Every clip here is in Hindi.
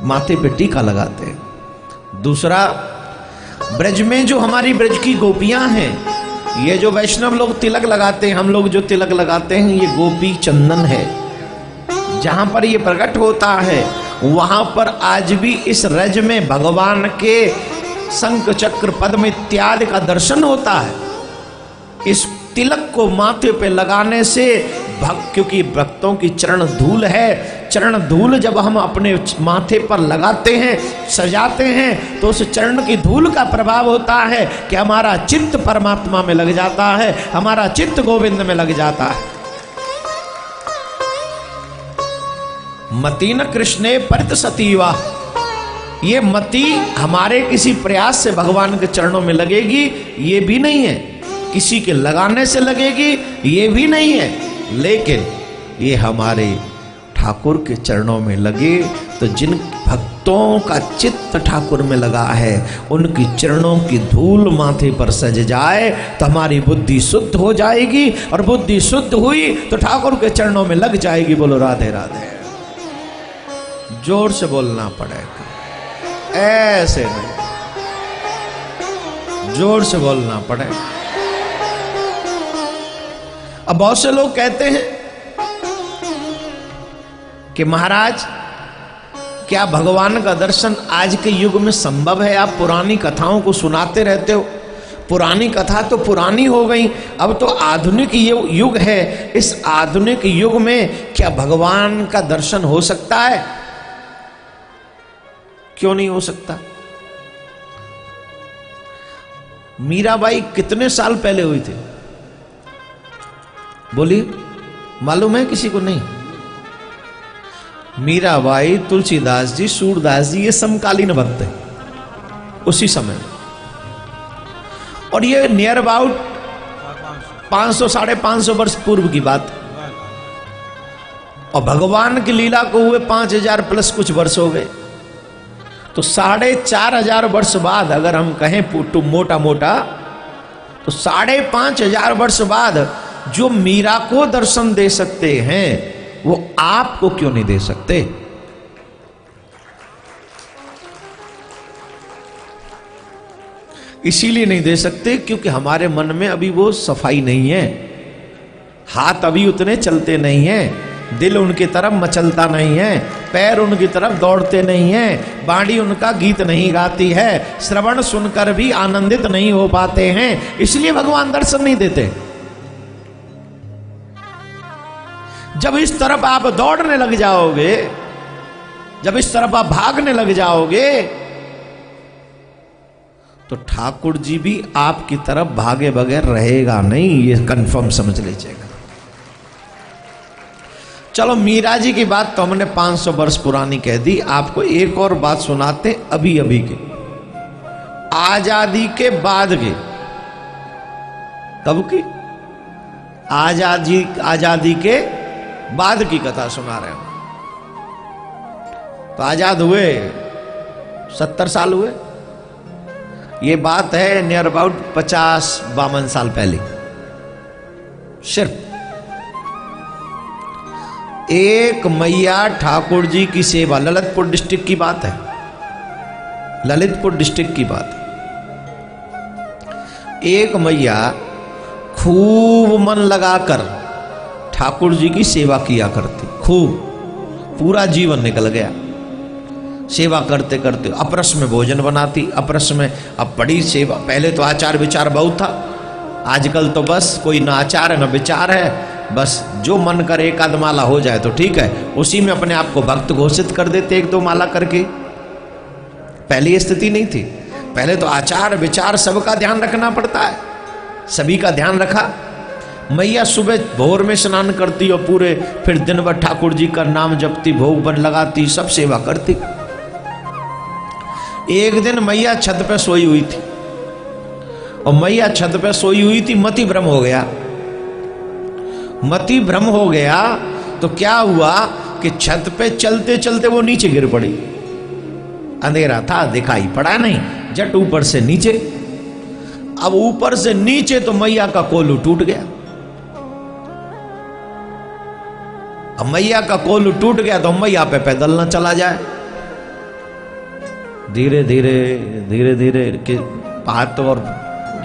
माथे पे टीका लगाते हैं। दूसरा, ब्रज में जो हमारी ब्रज की गोपियां हैं, ये जो वैष्णव लोग तिलक लगाते हैं, हम लोग जो तिलक लगाते हैं, ये गोपी चंदन है। जहां पर ये प्रकट होता है वहां पर आज भी इस रज में भगवान के शंख चक्र पद्म इत्यादि का दर्शन होता है। इस तिलक को माथे पे लगाने से क्योंकि भक्तों की चरण धूल है, चरण धूल जब हम अपने माथे पर लगाते हैं, सजाते हैं, तो उस चरण की धूल का प्रभाव होता है कि हमारा चित्त परमात्मा में लग जाता है, हमारा चित्त गोविंद में लग जाता है। मति न कृष्णे परित सतीवा, ये मति हमारे किसी प्रयास से भगवान के चरणों में लगेगी ये भी नहीं है, किसी के लगाने से लगेगी ये भी नहीं है, लेकिन ये हमारे ठाकुर के चरणों में लगे तो जिन भक्तों का चित्त ठाकुर में लगा है उनकी चरणों की धूल माथे पर सज जाए तो हमारी बुद्धि शुद्ध हो जाएगी, और बुद्धि शुद्ध हुई तो ठाकुर के चरणों में लग जाएगी। बोलो राधे राधे। जोर से बोलना पड़ेगा, ऐसे नहीं, जोर से बोलना पड़ेगा। अब बहुत से लोग कहते हैं कि महाराज क्या भगवान का दर्शन आज के युग में संभव है? आप पुरानी कथाओं को सुनाते रहते हो, पुरानी कथा तो पुरानी हो गई, अब तो आधुनिक युग है। इस आधुनिक युग में क्या भगवान का दर्शन हो सकता है? क्यों नहीं हो सकता? मीराबाई कितने साल पहले हुई थी? बोलिए, मालूम है किसी को? नहीं। मीराबाई, तुलसीदास जी, सूरदास जी, ये समकालीन भक्त है उसी समय, और ये नियर अबाउट 500 550 वर्ष पूर्व की बात। और भगवान की लीला को हुए 5000 प्लस कुछ वर्ष हो गए, तो 4500 वर्ष बाद अगर हम कहें मोटा मोटा तो 5500 वर्ष बाद जो मीरा को दर्शन दे सकते हैं वो आपको क्यों नहीं दे सकते? इसीलिए नहीं दे सकते क्योंकि हमारे मन में अभी वो सफाई नहीं है, हाथ अभी उतने चलते नहीं हैं, दिल उनकी तरफ मचलता नहीं है, पैर उनकी तरफ दौड़ते नहीं हैं, बाणी उनका गीत नहीं गाती है, श्रवण सुनकर भी आनंदित नहीं हो पाते हैं, इसलिए भगवान दर्शन नहीं देते। जब इस तरफ आप दौड़ने लग जाओगे, जब इस तरफ आप भागने लग जाओगे, तो ठाकुर जी भी आपकी तरफ भागे बगैर रहेगा नहीं, ये कंफर्म समझ लीजिएगा। चलो मीरा जी की बात तो हमने 500 वर्ष पुरानी कह दी, आपको एक और बात सुनाते अभी अभी के, आजादी के बाद के। कब की? आजादी के बाद की कथा सुना रहे हो। तो आजाद हुए 70 साल हुए, ये बात है नियर अबाउट 50-52 साल पहले। सिर्फ एक मैया ठाकुर जी की सेवा, ललितपुर डिस्ट्रिक्ट की बात है, ललितपुर डिस्ट्रिक्ट की बात है। एक मैया खूब मन लगाकर ठाकुर जी की सेवा किया करती, खूब, पूरा जीवन निकल गया सेवा करते करते। अपरस में भोजन बनाती, अपरस में, अब बड़ी सेवा। पहले तो आचार विचार बहुत था, आजकल तो बस कोई ना आचार है ना विचार है, बस जो मन करे एक आध माला हो जाए तो ठीक है, उसी में अपने आप को भक्त घोषित कर देते 1-2 माला करके। पहले ये स्थिति नहीं थी, पहले तो आचार विचार सबका ध्यान रखना पड़ता है, सभी का ध्यान रखा। मैया सुबह भोर में स्नान करती और पूरे फिर दिन भर ठाकुर जी का नाम जपती, भोग बन लगाती, सब सेवा करती। एक दिन मैया छत पे सोई हुई थी, और मैया छत पे सोई हुई थी, मति भ्रम हो गया। मति भ्रम हो गया तो क्या हुआ कि छत पे चलते चलते वो नीचे गिर पड़ी। अंधेरा था, दिखाई पड़ा नहीं, जट ऊपर से नीचे। अब ऊपर से नीचे तो मैया का कोलू टूट गया। अब मैया का कोलू टूट गया तो मैया पे पैदल ना चला जाए, धीरे धीरे धीरे धीरे के हाथ और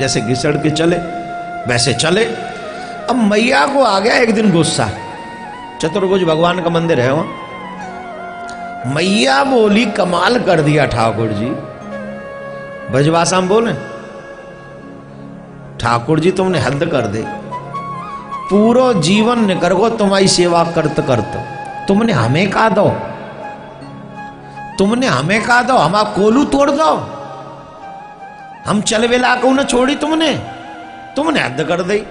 जैसे घिसड़ के चले वैसे चले। अब मैया को आ गया एक दिन गुस्सा, चतुर्भुज भगवान का मंदिर है वहां। मैया बोली कमाल कर दिया ठाकुर जी, ब्रजभाषा में बोले ठाकुर जी तुमने हद कर दे, पूरा जीवन निकर को तुम्हारी सेवा करत करत तुमने हमें कहा दो, तुमने हमें कहा दो, हमारा कोलू तोड़ दो, हम चल वेला को न छोड़ी तुमने हद कर दी।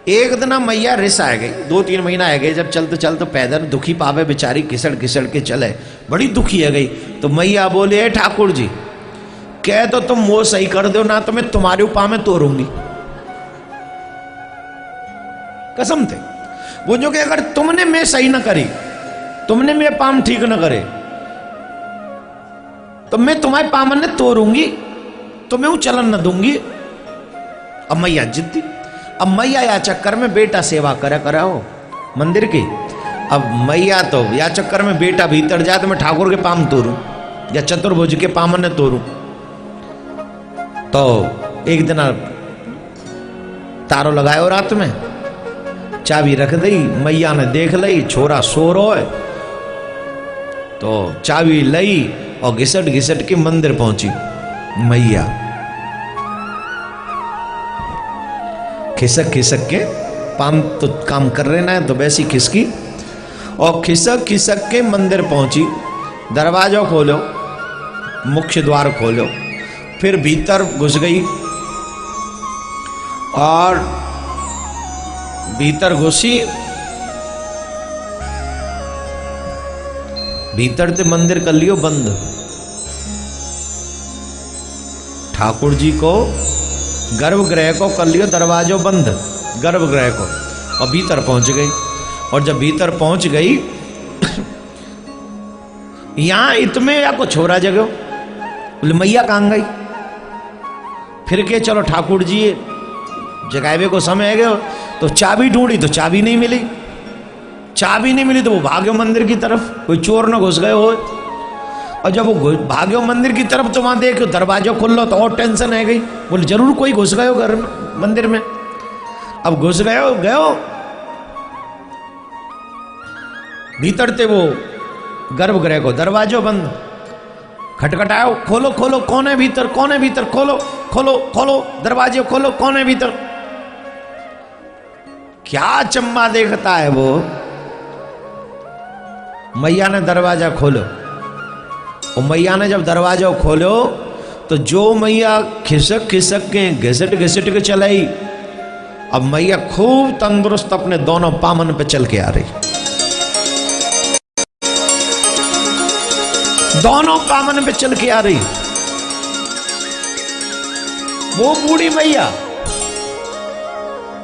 एक दिन मैया रिस आ गई, 2-3 महीना आ गए जब चलते चलते पैदल दुखी पावे बेचारी, घिसड़ घिसड़ के चले, बड़ी दुखी है गई। तो मैया बोले ठाकुर जी कह तो तुम वो सही कर दो ना तो मैं तुम्हारे उपा में तोड़ूंगी। कसम थे वो जो कि अगर तुमने मैं सही ना करी, तुमने मेरे पाम ठीक ना करे तो मैं तुम्हारे पामन ने तोड़ूंगी, तो मैं वो चलन न दूंगी। अब मैया जिद्दी, अब मैया या चक्कर में बेटा सेवा करा हो मंदिर की। अब मैया तो या चक्कर में बेटा भीतर जाए तो मैं ठाकुर के पाम तोड़ू या चतुर्भुज के पामन ने तोड़ू। तो एक दिन तारो लगायो रात में, चाबी रख दी, मैया ने देख ली छोरा सो रो है, तो चाबी लई और घिसट घिसट के मंदिर पहुंची। मैया खिसक खिसक के पाम तो काम कर रहे ना, तो वैसी खिसकी और खिसक खिसक के मंदिर पहुंची। दरवाजा खोलो, मुख्य द्वार खोलो, फिर भीतर घुस गई और भीतर घुसी, भीतर से मंदिर कर लियो बंद। ठाकुर जी को गर्भगृह को कर लियो दरवाजो बंद, गर्भगृह को, और भीतर पहुंच गई। और जब भीतर पहुंच गई यहां इतने या को छोरा जगो, बोले मैया कहां गई? फिर के चलो ठाकुर जी जगावे को समय गयो, तो चाबी ढूंढी तो चाबी नहीं मिली, चाबी नहीं मिली तो वो भाग्यो मंदिर की तरफ, कोई चोर न घुस गए हो। और जब वो भाग्यो मंदिर की तरफ तो वहां देखो दरवाजा खुल लो, तो और टेंशन है गई, बोले जरूर कोई घुस गए हो घर में मंदिर में। अब घुस गयो भीतर थे वो गर्भगृह को, दरवाजो बंद, खटखटाओ, खोलो खोलो, कौन है भीतर, कौन है भीतर, खोलो खोलो खोलो, दरवाजे खोलो, कौन है भीतर। क्या चम्मा देखता है वो। मैया ने दरवाजा खोलो, और मैया ने जब दरवाजा खोलो तो जो मैया खिसक खिसक के घिसट घिसट के चलाई, अब मैया खूब तंदुरुस्त अपने दोनों पामन पे चल के आ रही, दोनों पामन पे चल के आ रही। वो बूढ़ी मैया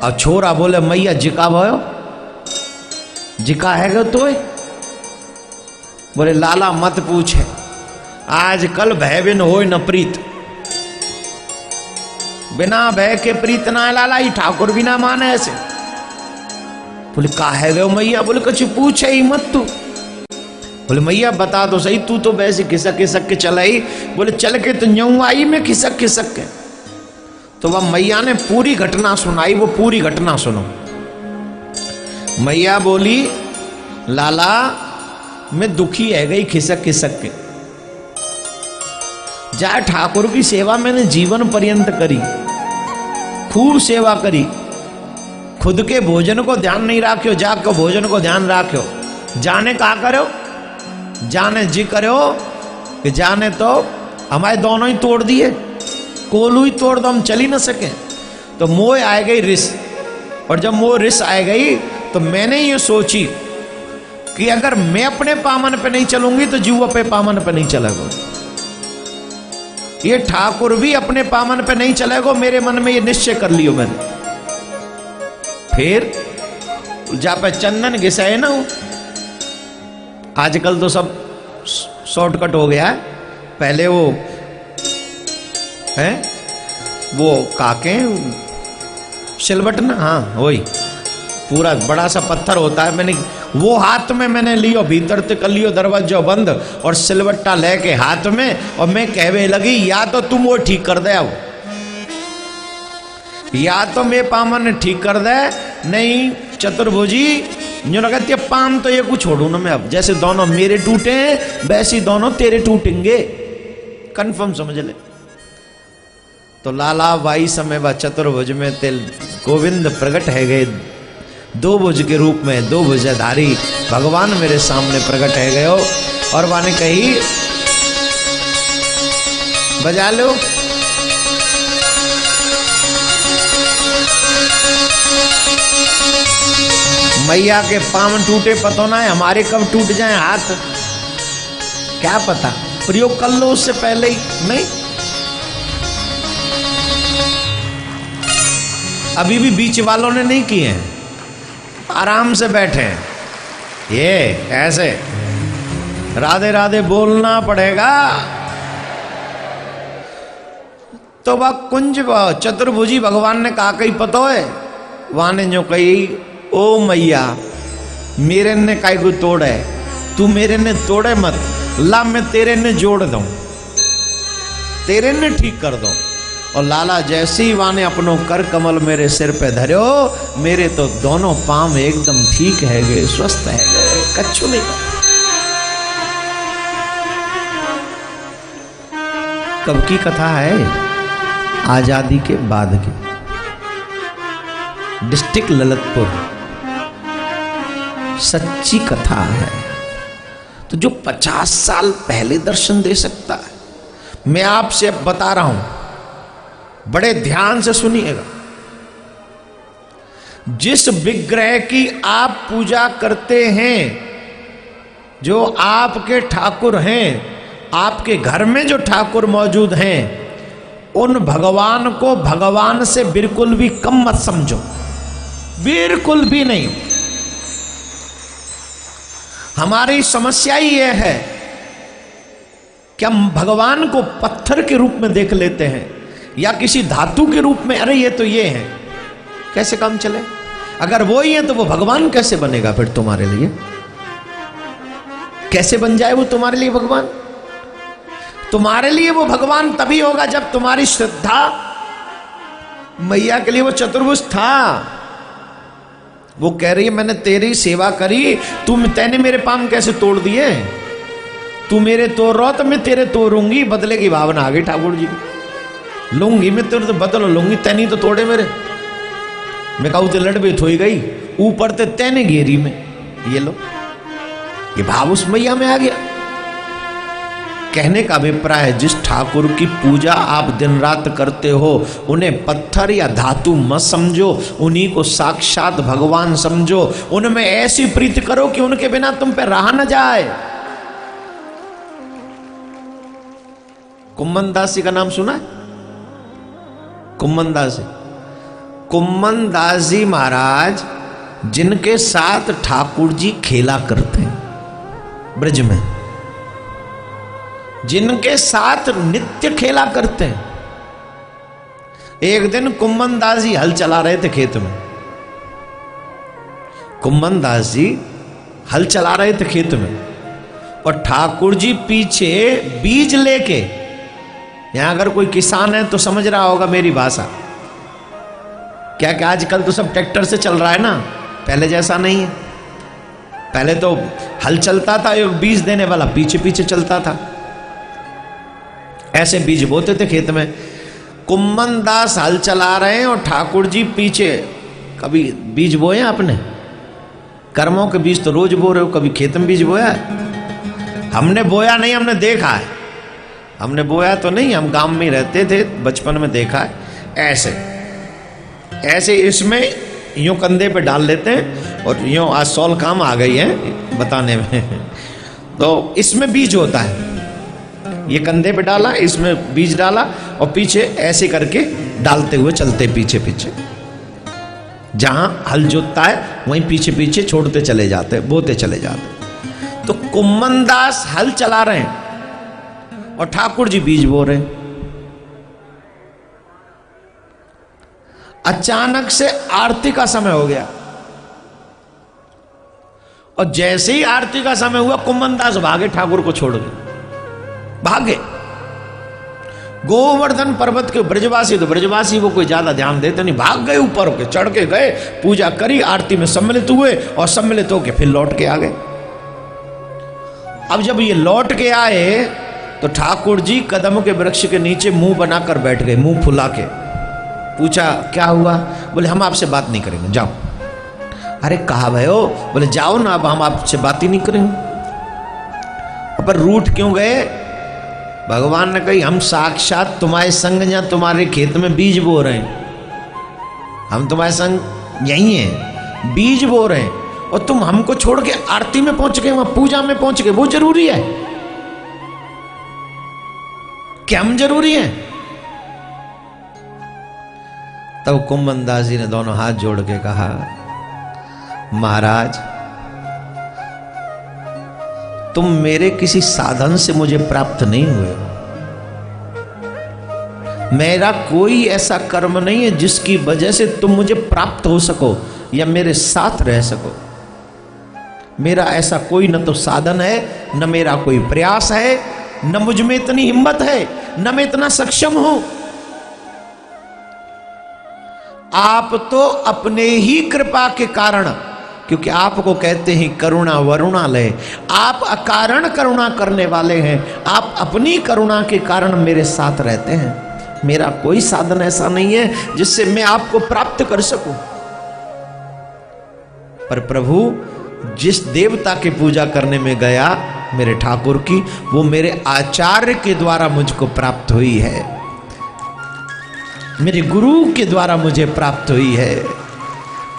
और छोरा बोले मैया जिका भयो, जिका है तो बोले लाला मत पूछे, आज कल भय बिन होय न प्रीत, बिना भय के प्रीत ना लाला, ही ठाकुर बिना माने ऐसे। बोले का है गयो मैया? बोले कुछ पूछे ही मत तू। बोले मैया बता दो सही, तू तो वैसे खिसक खिसक के चलाई, बोले चल के तो यूं आई मैं खिसक खिसक के। तो वह मैया ने पूरी घटना सुनाई, वो पूरी घटना सुनो। मैया बोली लाला मैं दुखी है गई खिसक खिसक के, जा ठाकुर की सेवा मैंने जीवन पर्यंत करी, खूब सेवा करी, खुद के भोजन को ध्यान नहीं राख्यो, जाग को भोजन को ध्यान राख्यो। जाने का करो, जाने जी करो कि जाने तो हमारे दोनों ही तोड़ दिए, कोलू ही तोड़ दो, हम चल ही ना सके। तो मोह आ गई रिस, और जब मोह रिस आ गई तो मैंने ये सोची कि अगर मैं अपने पामन पे नहीं चलूंगी तो जीव अपने पामन पे नहीं चलेगा, ये ठाकुर भी अपने पामन पे नहीं चलेगा। मेरे मन में ये निश्चय कर लियो मैंने। फिर जहां पे चंदन घिसाए ना, आजकल तो सब शॉर्टकट हो गया है, पहले वो है वो काके सिलबट ना, हाँ वही पूरा बड़ा सा पत्थर होता है, मैंने वो हाथ में मैंने लियो, भीतर ते कर लियो दरवाजा बंद और सिलवट्टा लेके हाथ में, और मैं कहवे लगी या तो तुम वो ठीक कर दे, या तो मैं पामन ठीक कर दे, नहीं चतुर्भुजी जो लगती है पाम तो ये कुछ छोड़ू ना मैं अब, जैसे दोनों मेरे टूटे हैं वैसे दोनों तेरे टूटेंगे, कंफर्म समझ ले। तो लाला बाई समय व चतुर्भुज में तिल गोविंद प्रकट है गए, दो भुज के रूप में, दो भुजधारी भगवान मेरे सामने प्रकट है गए। और वाने कही बजा लो, मैया के पांव टूटे पतो ना है, हमारे कब टूट जाए हाथ क्या पता, प्रयोग कर लो उससे पहले ही। नहीं, अभी भी बीच वालों ने नहीं किए हैं, आराम से बैठे हैं, ये ऐसे राधे राधे बोलना पड़ेगा। तो वह कुंज चतुर्भुजी भगवान ने कहा कहीं पतो है, वहां ने जो कही ओ मैया मेरे ने काई को तोड़े, तू मेरे ने तोड़े मत, ला मैं तेरे ने जोड़ दूं, तेरे ने ठीक कर दूं। और लाला जैसे ही वाने अपनो कर कमल मेरे सिर पे धरो, मेरे तो दोनों पांव एकदम ठीक है गए, स्वस्थ है गए, कच्छु नहीं। कब की कथा है? आजादी के बाद की, डिस्ट्रिक्ट ललितपुर, सच्ची कथा है। तो जो 50 साल पहले दर्शन दे सकता है, मैं आपसे अब बता रहा हूं, बड़े ध्यान से सुनिएगा। जिस विग्रह की आप पूजा करते हैं, जो आपके ठाकुर हैं, आपके घर में जो ठाकुर मौजूद हैं, उन भगवान को भगवान से बिल्कुल भी कम मत समझो, बिल्कुल भी नहीं। हमारी समस्या ही यह है कि हम भगवान को पत्थर के रूप में देख लेते हैं या किसी धातु के रूप में, अरे ये तो ये है, कैसे काम चले? अगर वो ही है तो वो भगवान कैसे बनेगा फिर तुम्हारे लिए? कैसे बन जाए वो तुम्हारे लिए भगवान? तुम्हारे लिए वो भगवान तभी होगा जब तुम्हारी श्रद्धा, मैया के लिए वो चतुर्भुज था। वो कह रही है मैंने तेरी सेवा करी, तैने मेरे पांव कैसे तोड़ दिए? तू मेरे तोड़ रहा तो मैं तेरे तोड़ूंगी, बदले की भावना आ गई ठाकुर जी को, लूंगी मैं तेरे तो बदल लूंगी, तैनी तो तोड़े मेरे। मैं कहूँ तो लड़बे थोई गई, ऊपर ते तैने घेरी में, ये लो, ये भाव उस मैया में आ गया। कहने का अभिप्राय है, जिस ठाकुर की पूजा आप दिन रात करते हो, उन्हें पत्थर या धातु मत समझो, उन्हीं को साक्षात भगवान समझो। उनमें ऐसी प्रीति करो कि उनके बिना तुम पे रहा न जाए। कुम्मन दास जी का नाम सुना है? कुम्मन दास जी, कुम्मन दास जी महाराज जिनके साथ ठाकुर जी खेला करते हैं ब्रज में, जिनके साथ नित्य खेला करते हैं। एक दिन कुम्मन दास जी हल चला रहे थे खेत में, कुम्मन दास जी हल चला रहे थे खेत में, और ठाकुर जी पीछे बीज लेके, यहां अगर कोई किसान है तो समझ रहा होगा मेरी भाषा, क्या क्या आजकल तो सब ट्रैक्टर से चल रहा है ना, पहले जैसा नहीं है। पहले तो हल चलता था, एक बीज देने वाला पीछे पीछे चलता था, ऐसे बीज बोते थे खेत में। कुम्मन दास हल चला रहे हैं और ठाकुर जी पीछे। कभी बीज बोए आपने? कर्मों के बीज तो रोज बो रहे हो, कभी खेत में बीज बोया है? हमने बोया नहीं, हमने देखा है। हमने बोया तो नहीं, हम गांव में रहते थे, बचपन में देखा है। ऐसे ऐसे इसमें यूं कंधे पे डाल लेते हैं, और यूं आज सॉल काम आ गई है बताने में। तो इसमें बीज होता है, ये कंधे पे डाला, इसमें बीज डाला, और पीछे ऐसे करके डालते हुए चलते पीछे पीछे, जहां हल जोतता है वहीं पीछे पीछे छोड़ते चले जाते, बोते चले जाते। तो कुम्मन दास हल चला रहे हैं और ठाकुर जी बीज बो रहे हैं। अचानक से आरती का समय हो गया, और जैसे ही आरती का समय हुआ कुंभनदास भागे ठाकुर को छोड़ गए, भागे। गोवर्धन पर्वत के ब्रजवासी, तो ब्रजवासी वो कोई ज्यादा ध्यान देते नहीं, भाग गए ऊपर के, चढ़ के गए, पूजा करी, आरती में सम्मिलित हुए और सम्मिलित होके फिर लौट के आ गए। अब जब ये लौट के आए तो ठाकुर जी कदम के वृक्ष के नीचे मुंह बनाकर बैठ गए, मुंह फुला के। पूछा क्या हुआ? बोले हम आपसे बात नहीं करेंगे, जाओ। अरे कहा भयो? बोले जाओ ना, अब हम आपसे बात ही नहीं करेंगे। पर रूठ क्यों गए? भगवान ने कही हम साक्षात तुम्हारे संग या तुम्हारे खेत में बीज बो रहे हैं, हम तुम्हारे संग यही हैं, बीज बो रहे हैं, और तुम हमको छोड़ के आरती में पहुंच गए, वहां पूजा में पहुंच गए। वो जरूरी है क्या? हम जरूरी है? तब कुंभनदास जी ने दोनों हाथ जोड़ के कहा, महाराज तुम मेरे किसी साधन से मुझे प्राप्त नहीं हुए हो, मेरा कोई ऐसा कर्म नहीं है जिसकी वजह से तुम मुझे प्राप्त हो सको या मेरे साथ रह सको। मेरा ऐसा कोई न तो साधन है, न मेरा कोई प्रयास है, न मुझ में इतनी हिम्मत है, न मैं इतना सक्षम हूं। आप तो अपने ही कृपा के कारण, क्योंकि आपको कहते हैं करुणा वरुणालय, आप अकारण करुणा करने वाले हैं, आप अपनी करुणा के कारण मेरे साथ रहते हैं। मेरा कोई साधन ऐसा नहीं है जिससे मैं आपको प्राप्त कर सकूं। पर प्रभु जिस देवता की पूजा करने में गया मेरे ठाकुर की, वो मेरे आचार्य के द्वारा मुझको प्राप्त हुई है, मेरे गुरु के द्वारा मुझे प्राप्त हुई है।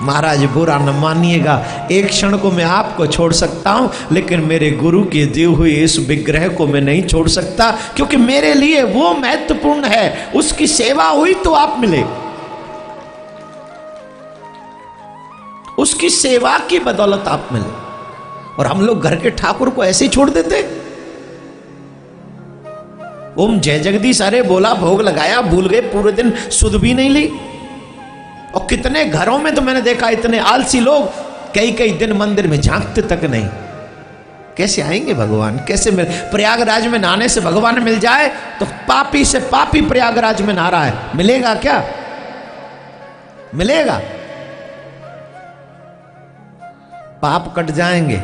महाराज बुरा न मानिएगा, एक क्षण को मैं आपको छोड़ सकता हूं, लेकिन मेरे गुरु के दिए हुए इस विग्रह को मैं नहीं छोड़ सकता, क्योंकि मेरे लिए वो महत्वपूर्ण है। उसकी सेवा हुई तो आप मिले, उसकी सेवा की बदौलत आप मिले। और हम लोग घर के ठाकुर को ऐसे ही छोड़ देते। ओम जय जगदीश अरे बोला, भोग लगाया, भूल गए, पूरे दिन सुध भी नहीं ली। और कितने घरों में तो मैंने देखा इतने आलसी लोग कई कई दिन मंदिर में झांकते तक नहीं। कैसे आएंगे भगवान? कैसे मिल? प्रयागराज में नहाने से भगवान मिल जाए तो पापी से पापी प्रयागराज में नहा रहा है, मिलेगा क्या? मिलेगा? पाप कट जाएंगे,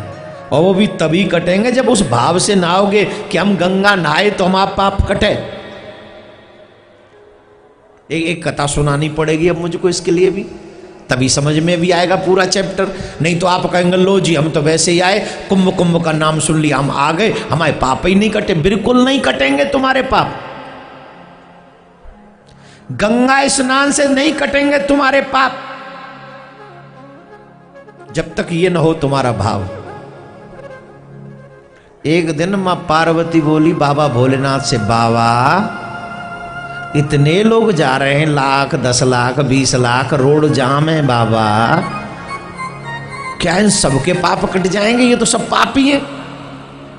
और वो भी तभी कटेंगे जब उस भाव से नहाओगे कि हम गंगा नहाए तो हमारा पाप कटे। एक कथा सुनानी पड़ेगी अब मुझको इसके लिए भी, तभी समझ में भी आएगा पूरा चैप्टर। नहीं तो आप कहेंगे लो जी हम तो वैसे ही आए, कुंभ कुंभ का नाम सुन लिया, हम आ गए, हमारे पाप ही नहीं कटे। बिल्कुल नहीं कटेंगे तुम्हारे पाप, गंगा स्नान से नहीं कटेंगे तुम्हारे पाप, जब तक ये न हो तुम्हारा भाव। एक दिन मां पार्वती बोली बाबा भोलेनाथ से, बाबा इतने लोग जा रहे हैं, लाख 10 लाख 20 लाख, रोड जाम है बाबा, क्या इन सबके पाप कट जाएंगे? ये तो सब पापी हैं।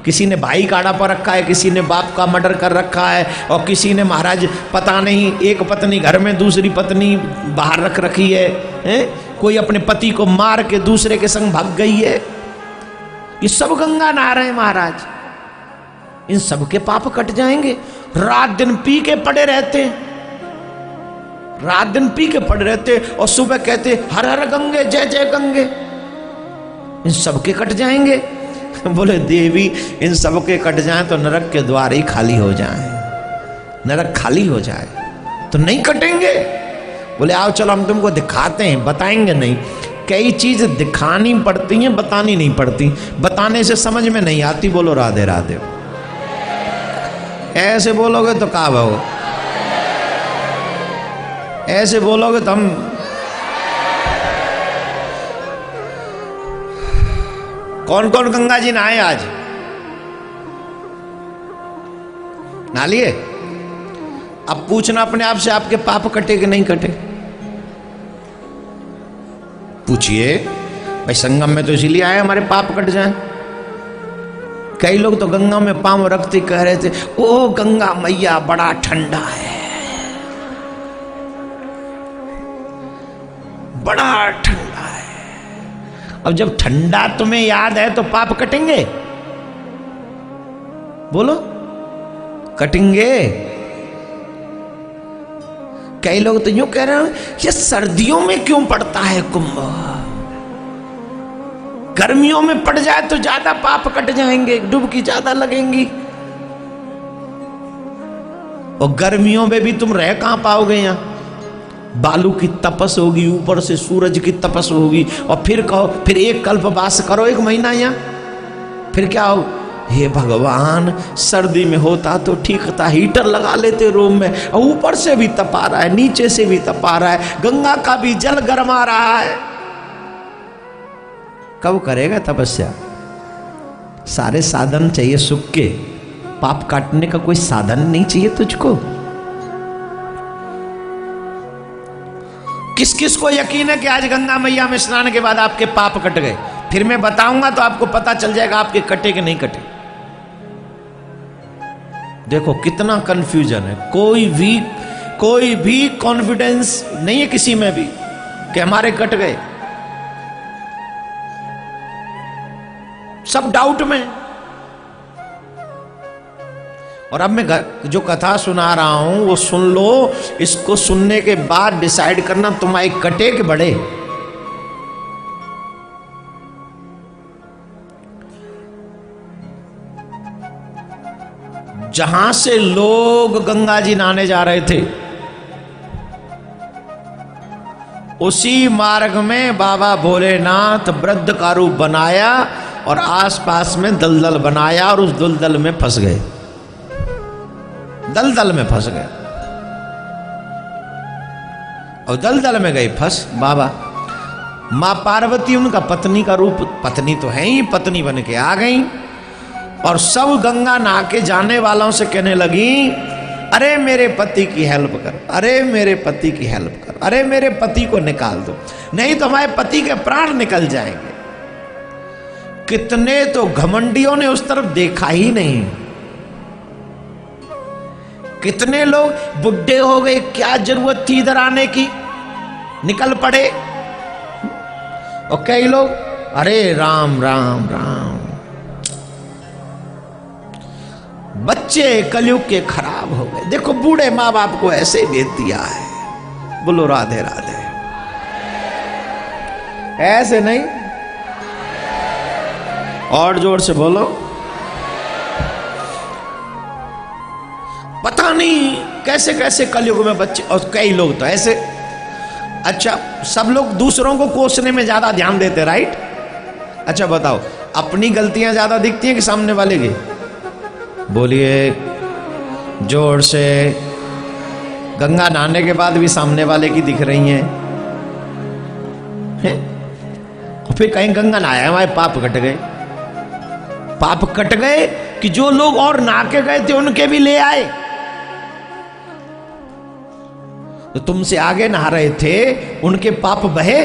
किसी ने भाई काड़ा पर रखा है, किसी ने बाप का मर्डर कर रखा है, और किसी ने महाराज पता नहीं एक पत्नी घर में दूसरी पत्नी बाहर रख रखी है, कोई अपने पति को मार के दूसरे के संग भाग गई है। ये सब गंगा नहा रहे हैं महाराज, इन सबके पाप कट जाएंगे। रात दिन पी के पड़े रहते, रात दिन पी के पड़े रहते, और सुबह कहते हर हर गंगे जय जय गंगे, इन सबके कट जाएंगे। बोले देवी इन सबके कट जाएं तो नरक के द्वार ही खाली हो जाएं, नरक खाली हो जाए तो नहीं कटेंगे। बोले आओ चलो हम तुमको दिखाते हैं, बताएंगे नहीं। कई चीज दिखानी पड़ती हैं, बतानी नहीं पड़ती, बताने से समझ में नहीं आती। बोलो राधे राधे। ऐसे बोलोगे तो का भाव, ऐसे बोलोगे तो हम कौन कौन गंगा जी नहाए आज? नहा लिए? अब पूछना अपने आप से, आपके पाप कटे कि नहीं कटे? पूछिए भाई, संगम में तो इसीलिए आए हमारे पाप कट जाएं। कई लोग तो गंगा में पांव रखते कह रहे थे ओ गंगा मैया बड़ा ठंडा है, बड़ा ठंडा है। अब जब ठंडा तुम्हें याद है तो पाप कटेंगे? बोलो, कटेंगे? कई लोग तो यूं कह रहे हैं ये सर्दियों में क्यों पड़ता है कुंभ, गर्मियों में पड़ जाए तो ज्यादा पाप कट जाएंगे, डुबकी ज्यादा लगेंगी। और गर्मियों में भी तुम रह कहां पाओगे? यहां बालू की तपस होगी, ऊपर से सूरज की तपस होगी, और फिर कहो फिर एक कल्पवास करो 1 महीना यहाँ, फिर क्या हो? हे भगवान, सर्दी में होता तो ठीक था, हीटर लगा लेते रूम में, और ऊपर से भी तपा रहा है, नीचे से भी तपा रहा है, गंगा का भी जल गरमा रहा है। कब करेगा तपस्या? सारे साधन चाहिए सुख के, पाप काटने का कोई साधन नहीं चाहिए तुझको। किस किस को यकीन है कि आज गंगा मैया में स्नान के बाद आपके पाप कट गए? फिर मैं बताऊंगा तो आपको पता चल जाएगा आपके कटे कि नहीं कटे। देखो कितना कंफ्यूजन है, कोई भी कॉन्फिडेंस नहीं है किसी में भी कि हमारे कट गए, सब डाउट में। और अब मैं जो कथा सुना रहा हूं वो सुन लो, इसको सुनने के बाद डिसाइड करना तुम्हारे कटे के बड़े। जहां से लोग गंगा जी नहाने जा रहे थे, उसी मार्ग में बाबा भोलेनाथ वृद्ध का रूप बनाया और आसपास में दलदल बनाया, और उस दलदल में फंस गए, दलदल में फंस गए। और दलदल में गए फंस बाबा। मां पार्वती उनका पत्नी का रूप, पत्नी तो है ही, पत्नी बन के आ गई, और सब गंगा नहा के जाने वालों से कहने लगी, अरे मेरे पति की हेल्प कर, अरे मेरे पति की हेल्प कर, अरे मेरे पति को निकाल दो, नहीं तो हमारे पति के प्राण निकल जाएंगे। कितने तो घमंडियों ने उस तरफ देखा ही नहीं। कितने लोग बुढ़े हो गए, क्या जरूरत थी इधर आने की, निकल पड़े। और कई लोग अरे राम राम राम। बच्चे कलयुग के खराब हो गए। देखो बूढ़े माँ बाप को ऐसे भेज दिया है। बोलो राधे राधे। ऐसे नहीं, और जोर से बोलो। पता नहीं कैसे कैसे कलयुग में बच्चे, और कई लोग तो ऐसे। अच्छा, सब लोग दूसरों को कोसने में ज्यादा ध्यान देते, राइट? अच्छा बताओ, अपनी गलतियां ज्यादा दिखती हैं कि सामने वाले की? बोलिए जोर से। गंगा नहाने के बाद भी सामने वाले की दिख रही हैं, फिर कहीं गंगा नहाया हमारे पाप कट गए। पाप कट गए कि जो लोग और नहा के गए थे उनके भी ले आए। तो तुमसे आगे नहा रहे थे, उनके पाप बहे,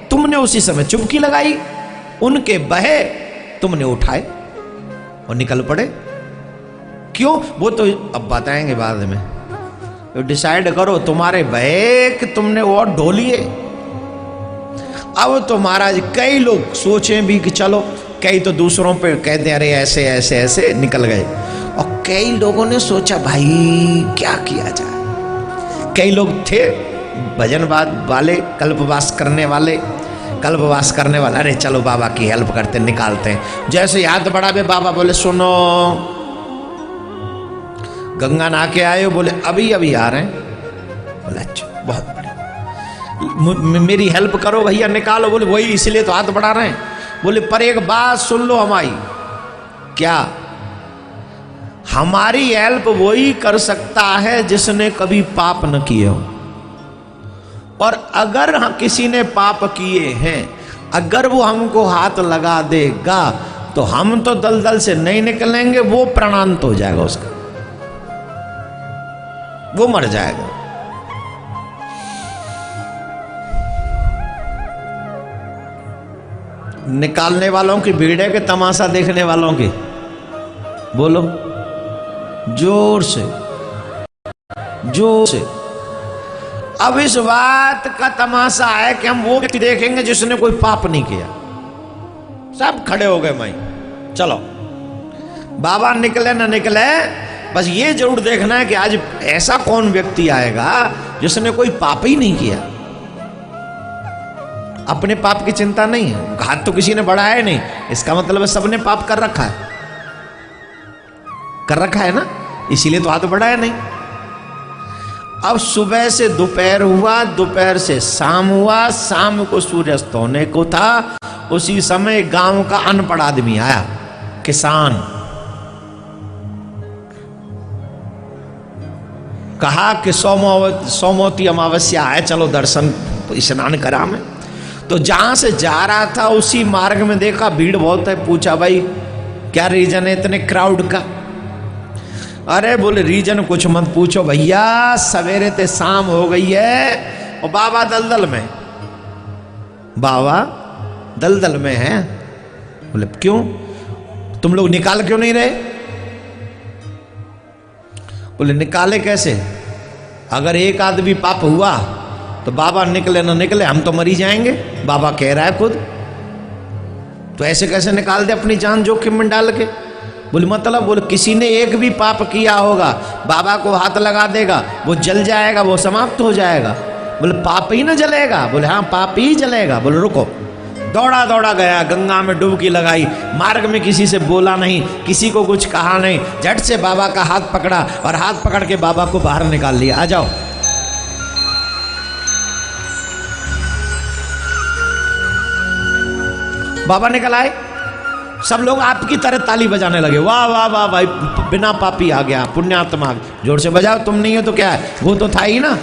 तुमने उसी समय चुपकी लगाई, उनके बहे, तुमने उठाए और निकल पड़े। क्यों? वो तो अब बताएंगे बाद में। तो डिसाइड करो, तुम्हारे बहे कि तुमने और ढोलिए। अब तो महाराज कई लोग सोचे भी कि चलो, कई तो दूसरों पे कहते अरे ऐसे ऐसे ऐसे निकल गए, और कई लोगों ने सोचा भाई क्या किया जाए। कई लोग थे भजनवाद वाले, कल्पवास करने वाले, अरे चलो बाबा की हेल्प करते, निकालते हैं। जैसे हाथ बढ़ावे बाबा बोले सुनो, गंगा नहा के आए हो? बोले अभी अभी आ रहे हैं। बोले अच्छा बहुत बढ़िया, मेरी हेल्प करो भैया, निकालो। बोले वही इसलिए तो हाथ बढ़ा रहे हैं। बोले पर एक बात सुन लो हमारी। क्या? हमारी हेल्प वही कर सकता है जिसने कभी पाप न किए हो। और अगर किसी ने पाप किए हैं, अगर वो हमको हाथ लगा देगा तो हम तो दलदल से नहीं निकलेंगे, वो प्राणांत हो जाएगा, उसका वो मर जाएगा। निकालने वालों की भीड़ है कि तमाशा देखने वालों की? बोलो जोर से, जोर से। अब इस बात का तमाशा है कि हम वो व्यक्ति देखेंगे जिसने कोई पाप नहीं किया। सब खड़े हो गए माई, चलो। बाबा निकले ना निकले, बस ये जरूर देखना है कि आज ऐसा कौन व्यक्ति आएगा जिसने कोई पाप ही नहीं किया। अपने पाप की चिंता नहीं है, हाथ तो किसी ने बढ़ाया ही नहीं, इसका मतलब है सबने पाप कर रखा है ना, इसीलिए तो हाथ बढ़ाया नहीं। अब सुबह से दोपहर हुआ, दोपहर से शाम हुआ, शाम को सूर्यास्त होने को था, उसी समय गांव का अनपढ़ आदमी आया, किसान। कहा कि सोमवती अमावस्या है, चलो दर्शन स्नान करा मैं। तो जहां से जा रहा था उसी मार्ग में देखा भीड़ बहुत है, पूछा भाई क्या रीजन है इतने क्राउड का? अरे बोले रीजन कुछ मत पूछो भैया, सवेरे ते शाम हो गई है और बाबा दलदल में, बाबा दलदल में है। बोले क्यों, तुम लोग निकाल क्यों नहीं रहे? बोले निकाले कैसे, अगर एक आदमी पाप हुआ तो बाबा निकले ना निकले हम तो मरी जाएंगे, बाबा कह रहा है खुद, तो ऐसे कैसे निकाल दे अपनी जान जोखिम में डाल के? बोले मतलब, बोले किसी ने एक भी पाप किया होगा, बाबा को हाथ लगा देगा, वो जल जाएगा, वो समाप्त हो जाएगा। बोले पाप ही ना जलेगा? बोले हाँ पाप ही जलेगा। बोले रुको, दौड़ा दौड़ा गया, गंगा में डुबकी लगाई, मार्ग में किसी से बोला नहीं, किसी को कुछ कहा नहीं, झट से बाबा का हाथ पकड़ा और हाथ पकड़ के बाबा को बाहर निकाल लिया, आ जाओ। बाबा निकल आए, सब लोग आपकी तरह ताली बजाने लगे, वाह वाह वाह भाई, बिना पापी आ गया, पुण्यात्मा। जोर से बजाओ, तुम नहीं हो तो क्या है, वो तो था ही ना,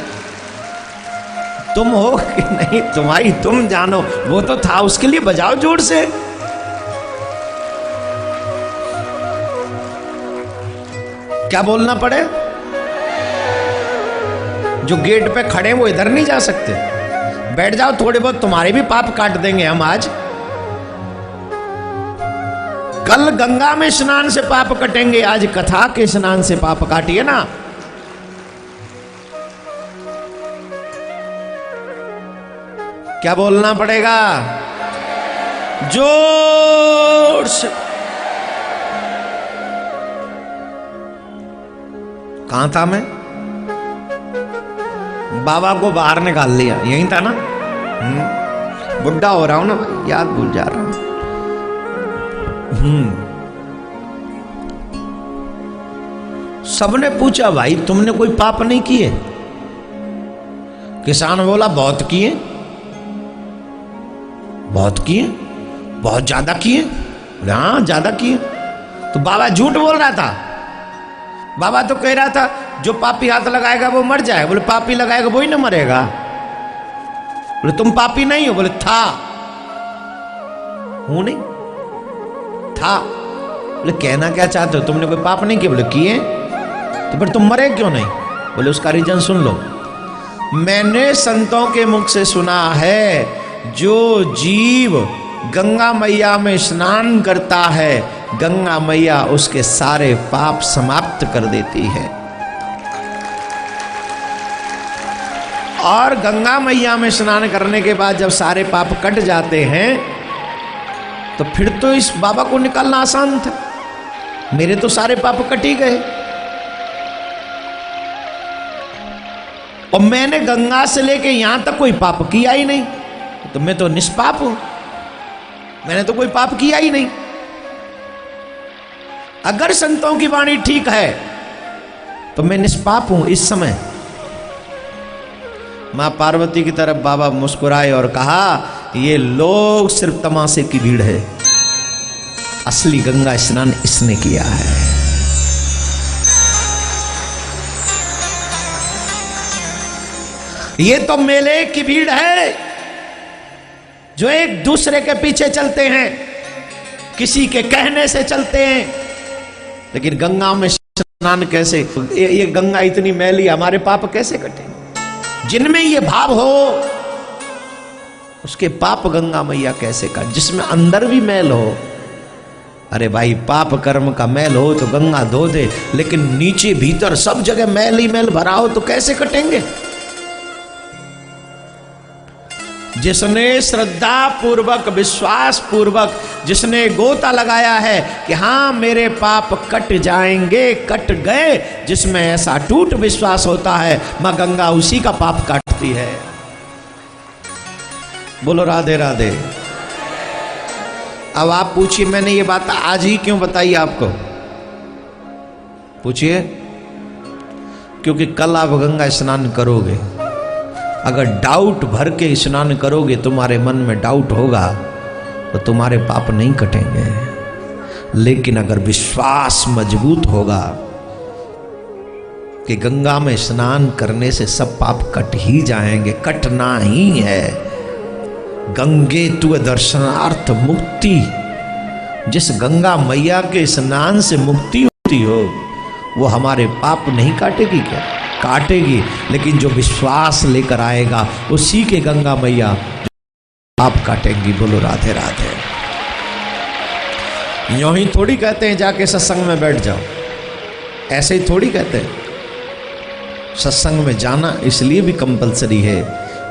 तुम हो कि नहीं तुम्हारी तुम जानो, वो तो था, उसके लिए बजाओ जोर से। क्या बोलना पड़े? जो गेट पे खड़े वो इधर नहीं जा सकते, बैठ जाओ, थोड़े बहुत तुम्हारे भी पाप काट देंगे हम आज। कल गंगा में स्नान से पाप कटेंगे, आज कथा के स्नान से पाप काटिए ना। क्या बोलना पड़ेगा? जोर से। कहां था मैं? बाबा को बाहर निकाल लिया, यही था ना। बुढ़ा हो रहा हूं ना भाई, याद भूल जा रहा हूं। सबने पूछा भाई तुमने कोई पाप नहीं किए? किसान बोला बहुत किए, बहुत किए, बहुत ज्यादा किए। हाँ ज्यादा किए। तो बाबा झूठ बोल रहा था, बाबा तो कह रहा था जो पापी हाथ लगाएगा वो मर जाएगा। बोले पापी लगाएगा वही ना मरेगा। बोले तुम पापी नहीं हो? बोले था, हूं नहीं, था। बोले कहना क्या चाहते हो, तुमने कोई पाप नहीं किए? बोले किए। तो फिर तुम मरे क्यों नहीं? बोले उसका रीजन सुन लो। मैंने संतों के मुख से सुना है, जो जीव गंगा मैया में स्नान करता है, गंगा मैया उसके सारे पाप समाप्त कर देती है। और गंगा मैया में स्नान करने के बाद जब सारे पाप कट जाते हैं तो फिर तो इस बाबा को निकालना आसान था। मेरे तो सारे पाप कट ही गए और मैंने गंगा से लेके यहां तक कोई पाप किया ही नहीं, तो मैं तो निष्पाप हूं, मैंने तो कोई पाप किया ही नहीं। अगर संतों की वाणी ठीक है तो मैं निष्पाप हूं इस समय। मां पार्वती की तरफ बाबा मुस्कुराए और कहा, ये लोग सिर्फ तमाशे की भीड़ है, असली गंगा स्नान इसने किया है। ये तो मेले की भीड़ है जो एक दूसरे के पीछे चलते हैं, किसी के कहने से चलते हैं, लेकिन गंगा में स्नान कैसे? ये गंगा इतनी मैली, हमारे पाप कैसे कटे? जिनमें ये भाव हो उसके पाप गंगा मैया कैसे कट? जिसमें अंदर भी मैल हो। अरे भाई पाप कर्म का मैल हो तो गंगा धो दे, लेकिन नीचे भीतर सब जगह मैल ही मैल भरा हो तो कैसे कटेंगे? जिसने श्रद्धा पूर्वक, विश्वास पूर्वक जिसने गोता लगाया है कि हाँ मेरे पाप कट जाएंगे, कट गए, जिसमें ऐसा टूट विश्वास होता है, मां गंगा उसी का पाप काटती है। बोलो राधे राधे। अब आप पूछिए, मैंने ये बात आज ही क्यों बताई आपको? पूछिए। क्योंकि कल आप गंगा स्नान करोगे, अगर डाउट भर के स्नान करोगे, तुम्हारे मन में डाउट होगा तो तुम्हारे पाप नहीं कटेंगे। लेकिन अगर विश्वास मजबूत होगा कि गंगा में स्नान करने से सब पाप कट ही जाएंगे, कटना ही है। गंगे तु दर्शनार्थ मुक्ति, जिस गंगा मैया के स्नान से मुक्ति होती हो, वो हमारे पाप नहीं काटेगी क्या? काटेगी। लेकिन जो विश्वास लेकर आएगा, उसी के गंगा मैया पाप काटेंगी। बोलो राधे राधे। यूं ही थोड़ी कहते हैं जाके सत्संग में बैठ जाओ, ऐसे ही थोड़ी कहते हैं। सत्संग में जाना इसलिए भी कंपलसरी है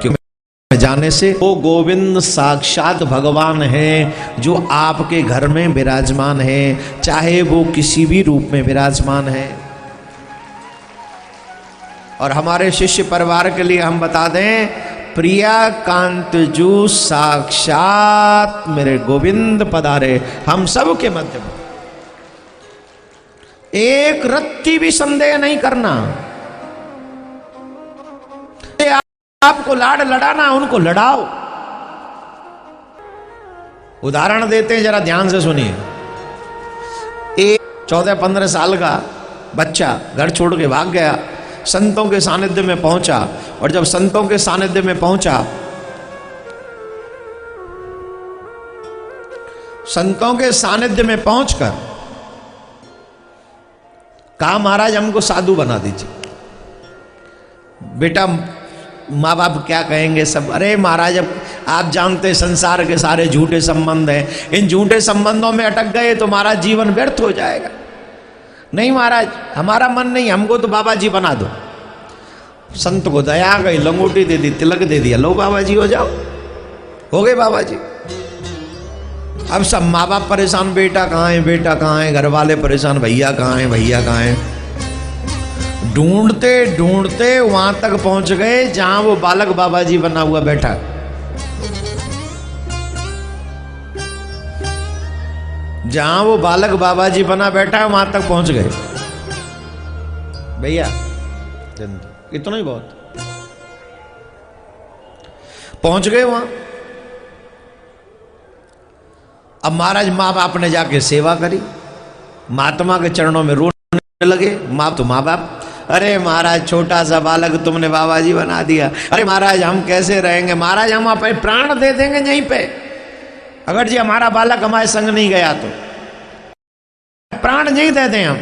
क्योंकि जाने से वो गोविंद साक्षात भगवान है जो आपके घर में विराजमान है, चाहे वो किसी भी रूप में विराजमान है। और हमारे शिष्य परिवार के लिए हम बता दें, प्रिया कांत जू साक्षात मेरे गोविंद पधारे हम सब के मध्य में। एक रत्ती भी संदेह नहीं करना। आपको लाड लड़ाना, उनको लड़ाओ। उदाहरण देते हैं, जरा ध्यान से सुनिए। एक 14-15 साल का बच्चा घर छोड़ के भाग गया, संतों के सानिध्य में पहुंचा, और जब संतों के सानिध्य में पहुंचा, संतों के सानिध्य में पहुंचकर कहा, महाराज हमको साधु बना दीजिए। बेटा माँ बाप क्या कहेंगे सब? अरे महाराज अब आप जानते संसार के सारे झूठे संबंध हैं, इन झूठे संबंधों में अटक गए तो हमारा जीवन व्यर्थ हो जाएगा। नहीं महाराज हमारा मन नहीं, हमको तो बाबा जी बना दो। संत को दया आ गई, लंगोटी दे दी, तिलक दे दिया, लो बाबा जी हो जाओ, हो गए बाबा जी। अब सब माँ बाप परेशान, बेटा कहाँ है, बेटा कहाँ है, घर वाले परेशान, भैया कहाँ है, भैया कहाँ है। ढूंढते ढूंढते वहां तक पहुंच गए जहां वो बालक बाबा जी बना हुआ बैठा। जहां वो बालक बाबा जी बना बैठा है वहां तक पहुंच गए। भैया इतना ही बहुत, पहुंच गए वहां। अब महाराज माँ बाप ने जाके सेवा करी, महात्मा के चरणों में रोने लगे। माँ तो माँ बाप, अरे महाराज छोटा सा बालक तुमने बाबा जी बना दिया, अरे महाराज हम कैसे रहेंगे, महाराज हम अपने प्राण दे देंगे यहीं पे, अगर जी हमारा बालक हमारे संग नहीं गया तो प्राण यहीं दे दें हम।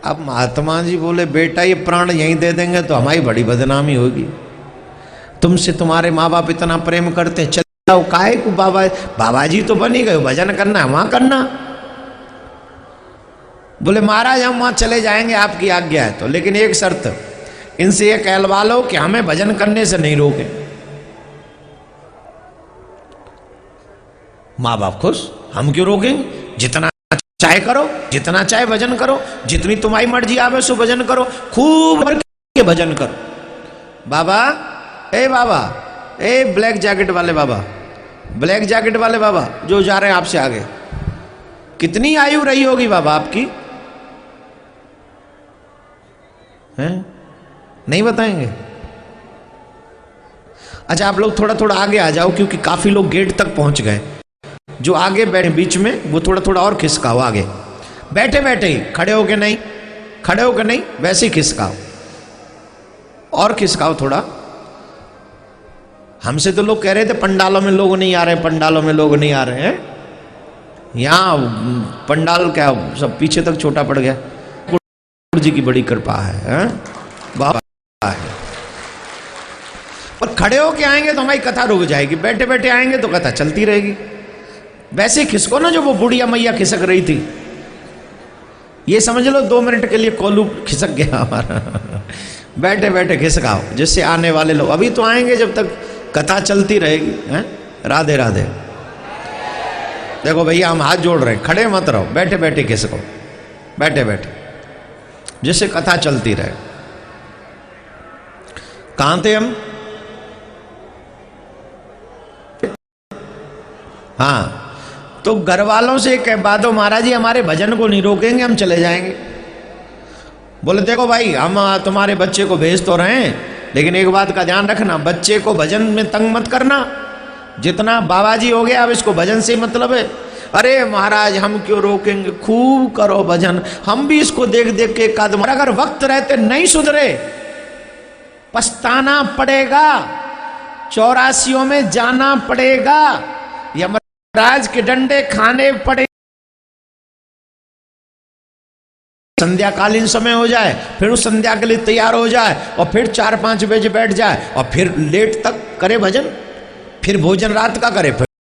अब महात्मा जी बोले, बेटा ये प्राण यहीं दे देंगे तो हमारी बड़ी बदनामी होगी, तुमसे तुम्हारे माँ बाप इतना प्रेम करते, चलो काहे को बाबा जी तो बन ही गए, भजन करना है वहां करना। बोले महाराज हम वहां चले जाएंगे आपकी आज्ञा है तो, लेकिन एक शर्त, इनसे ये कहलवा लो कि हमें भजन करने से नहीं रोके। माँ बाप खुश, हम क्यों रोकेंगे, जितना चाहे करो, जितना चाहे भजन करो, जितनी तुम्हारी मर्जी आवे सो भजन करो, खूब के भजन करो। बाबा ए ब्लैक जैकेट वाले बाबा, ब्लैक जैकेट वाले बाबा जो जा रहे हैं आपसे आगे, कितनी आयु रही होगी बाबा आपकी? हैं? नहीं बताएंगे? अच्छा आप लोग थोड़ा थोड़ा आगे आ जाओ, क्योंकि काफी लोग गेट तक पहुंच गए। जो आगे बैठे बीच में वो थोड़ा थोड़ा और खिसकाओ आगे, बैठे बैठे ही, खड़े होके नहीं, खड़े होके नहीं, वैसे ही खिसकाओ और खिसकाओ थोड़ा। हमसे तो लोग कह रहे थे पंडालों में लोग नहीं आ रहे, पंडालों में लोग नहीं आ रहे हैं। यहाँ पंडाल क्या सब पीछे तक छोटा पड़ गया, जी की बड़ी कृपा है, बाबा है। और खड़े होके आएंगे तो हमारी कथा रुक जाएगी, बैठे बैठे आएंगे तो कथा चलती रहेगी। वैसे खिसको ना, जो वो बुढ़िया मैया खिसक रही थी, ये समझ लो 2 मिनट के लिए कोलू खिसक गया हमारा। बैठे बैठे खिसकाओ, जिससे आने वाले लोग, अभी तो आएंगे जब तक कथा चलती रहेगी। हैं? राधे राधे। देखो भैया हम हाथ जोड़ रहे हैं, खड़े मत रहो, बैठे बैठे किसी को, बैठे बैठे जिससे कथा चलती रहे। कहां थे हम? हाँ, तो घर वालों से कह बादो महाराज जी हमारे भजन को नहीं रोकेंगे, हम चले जाएंगे। बोले देखो भाई हम तुम्हारे बच्चे को भेज तो रहे हैं, लेकिन एक बात का ध्यान रखना, बच्चे को भजन में तंग मत करना। जितना बाबा जी हो गया अब इसको भजन से मतलब है। अरे महाराज हम क्यों रोकेंगे, खूब करो भजन, हम भी इसको देख देख के कदम, अगर वक्त रहते नहीं सुधरे पछताना पड़ेगा, 84 में जाना पड़ेगा, यमराज के डंडे खाने पड़े। संध्याकालीन समय हो जाए, फिर उस संध्या के लिए तैयार हो जाए और फिर 4-5 बजे बैठ जाए और फिर लेट तक करे भजन, फिर भोजन रात का करे, फिर